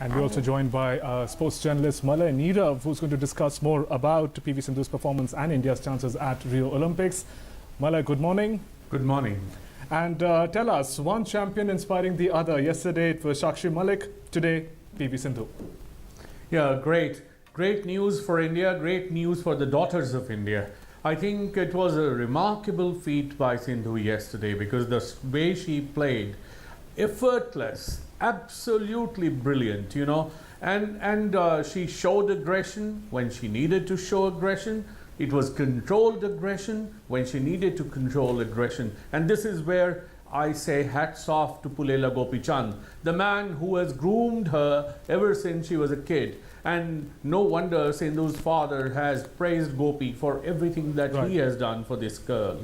And we're also joined by sports journalist Malay Neerav, who's going to discuss more about PV Sindhu's performance and India's chances at Rio Olympics. Malay, good morning. Good morning. And tell us, one champion inspiring the other. Yesterday it was Sakshi Malik, today PV Sindhu. Yeah, great. Great news for India, great news for the daughters of India. I think it was a remarkable feat by Sindhu yesterday because the way she played, effortless, absolutely brilliant, you know, and she showed aggression when she needed to show aggression. It was controlled aggression when she needed to control aggression. And this is where I say hats off to Pulela Gopichand, the man who has groomed her ever since she was a kid. And no wonder Sindhu's father has praised Gopi for everything that he has done for this girl.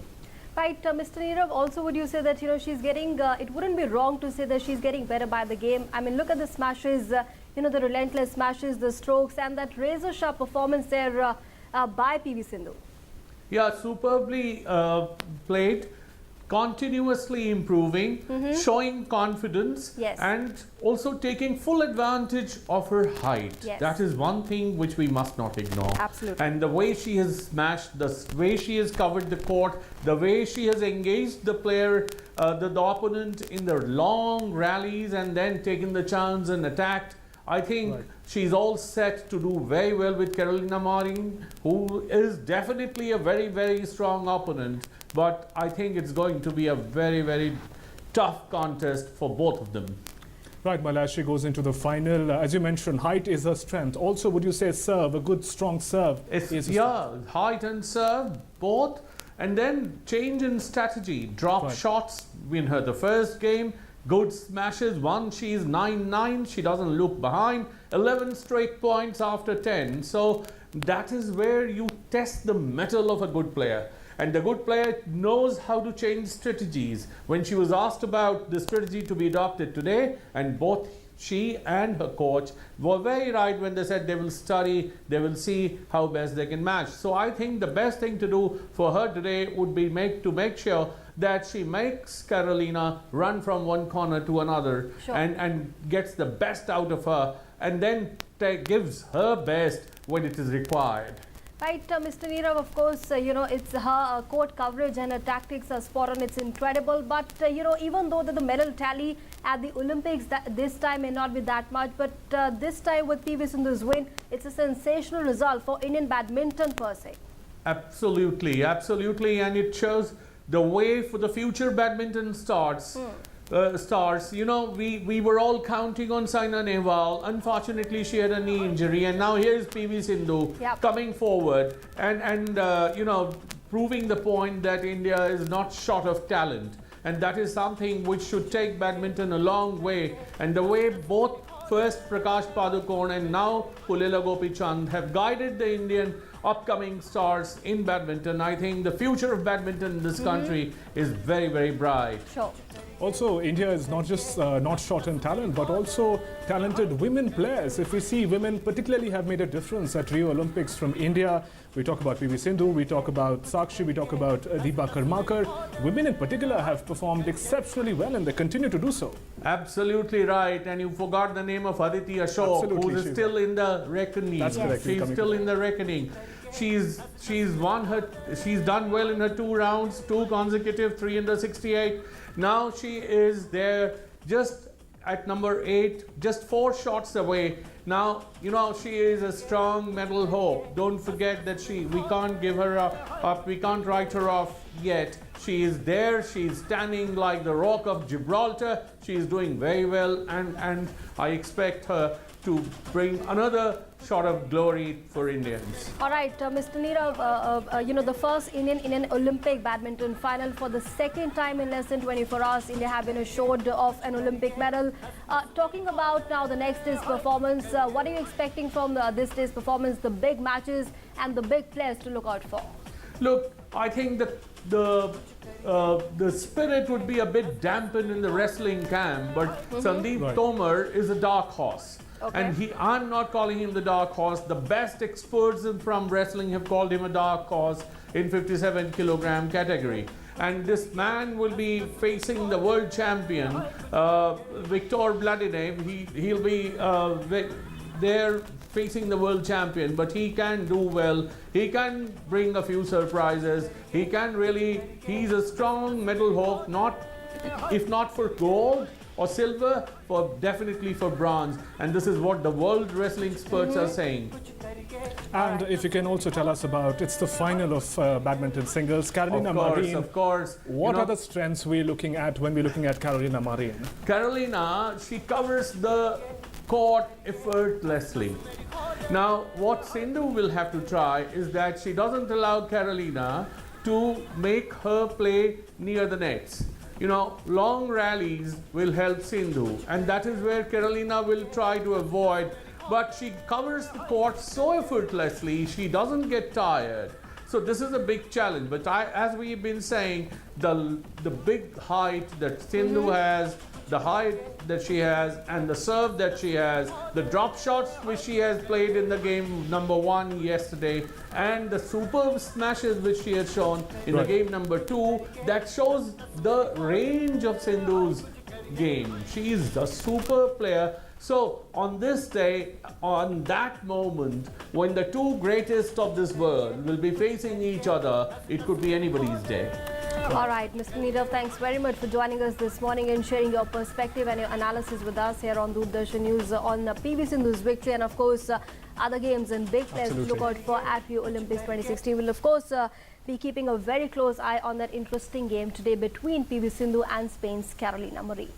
Right, Mr. Neerav, also would you say that, she's getting, it wouldn't be wrong to say that she's getting better by the game. I mean, look at the smashes, the relentless smashes, the strokes, and that razor-sharp performance there by PV Sindhu. Yeah, superbly played, continuously improving, showing confidence, and also taking full advantage of her height. That is one thing which we must not ignore. Absolutely. And the way she has smashed, the way she has covered the court, the way she has engaged the player, the opponent in the long rallies and then taken the chance and attacked. I think she's all set to do very well with Carolina Marin, who is definitely a very, very strong opponent. But I think it's going to be a very, very tough contest for both of them. Right, Malay, she goes into the final. As you mentioned, height is her strength. Also, would you say serve, a good, strong serve? Height and serve, both. And then change in strategy. Drop shots win her the first game. Good smashes. One, she's 9-9. She doesn't look behind. 11 straight points after 10. So that is where you test the mettle of a good player. And the good player knows how to change strategies. When she was asked about the strategy to be adopted today, and both she and her coach were very right when they said they will study, they will see how best they can match. So I think the best thing to do for her today would be to make sure that she makes Carolina run from one corner to another and gets the best out of her, and then gives her best when it is required. Right, Mr. Neerav, of course, it's her court coverage and her tactics are spot on. It's incredible. But, even though the medal tally at the Olympics this time may not be that much, but this time with PV Sindhu's win, it's a sensational result for Indian badminton per se. Absolutely, absolutely. And it shows the way for the future badminton stars. We were all counting on Saina Nehwal. Unfortunately, she had a knee injury, and now here's PV Sindhu coming forward and proving the point that India is not short of talent, and that is something which should take badminton a long way. And the way both first Prakash Padukone and now Pulela Gopichand have guided the Indian upcoming stars in badminton, I think the future of badminton in this country is very, very bright. Sure. Also, India is not just not short in talent, but also talented women players. If we see women particularly have made a difference at Rio Olympics from India, we talk about PV Sindhu, we talk about Sakshi, we talk about Deepa Karmakar. Women in particular have performed exceptionally well, and they continue to do so. Absolutely right. And you forgot the name of Aditi Ashok, who is still in the reckoning. That's correct. She's still in the reckoning. She's done well in her 2 rounds, 2 consecutive 368. Now she is there just at number 8, just 4 shots away. Now, she is a strong medal hope. Don't forget that we can't give her up, we can't write her off yet. She is there, she's standing like the rock of Gibraltar. She is doing very well, and I expect her to bring another shot of glory for Indians. All right, Mr. Neerav, the first Indian in an Olympic badminton final for the second time in less than 24 hours. India have been assured of an Olympic medal. Talking about now the next day's performance, what are you expecting from this day's performance, the big matches and the big players to look out for? Look, I think the spirit would be a bit dampened in the wrestling camp, but Sandeep Tomar is a dark horse. And I'm not calling him the dark horse. The best experts from wrestling have called him a dark horse in 57 kilogram category. and this man will be facing the world champion, Victor Bladinev. He'll be there facing the world champion, but he can do well. He can bring a few surprises. He's a strong medal hope, if not for gold or silver, definitely for bronze. And this is what the world wrestling experts are saying. And if you can also tell us about, it's the final of badminton singles. Carolina Marin. Of course. What are the strengths we're looking at when we're looking at Carolina Marin? Carolina, she covers the court effortlessly. Now, what Sindhu will have to try is that she doesn't allow Carolina to make her play near the nets. Long rallies will help Sindhu, and that is where Carolina will try to avoid. But she covers the court so effortlessly, she doesn't get tired. So this is a big challenge. But as we've been saying, the big height that Sindhu has, the height that she has, and the serve that she has, the drop shots which she has played in the game number 1 yesterday, and the superb smashes which she has shown in the game number 2, that shows the range of Sindhu's game. She is a super player. So on this day, on that moment, when the two greatest of this world will be facing each other, it could be anybody's day. All right, Mr. Neerav, thanks very much for joining us this morning and sharing your perspective and your analysis with us here on Doordarshan News on PV Sindhu's victory and, of course, other games and big players to look out for at Rio Olympics 2016. We'll, of course, be keeping a very close eye on that interesting game today between PV Sindhu and Spain's Carolina Marin.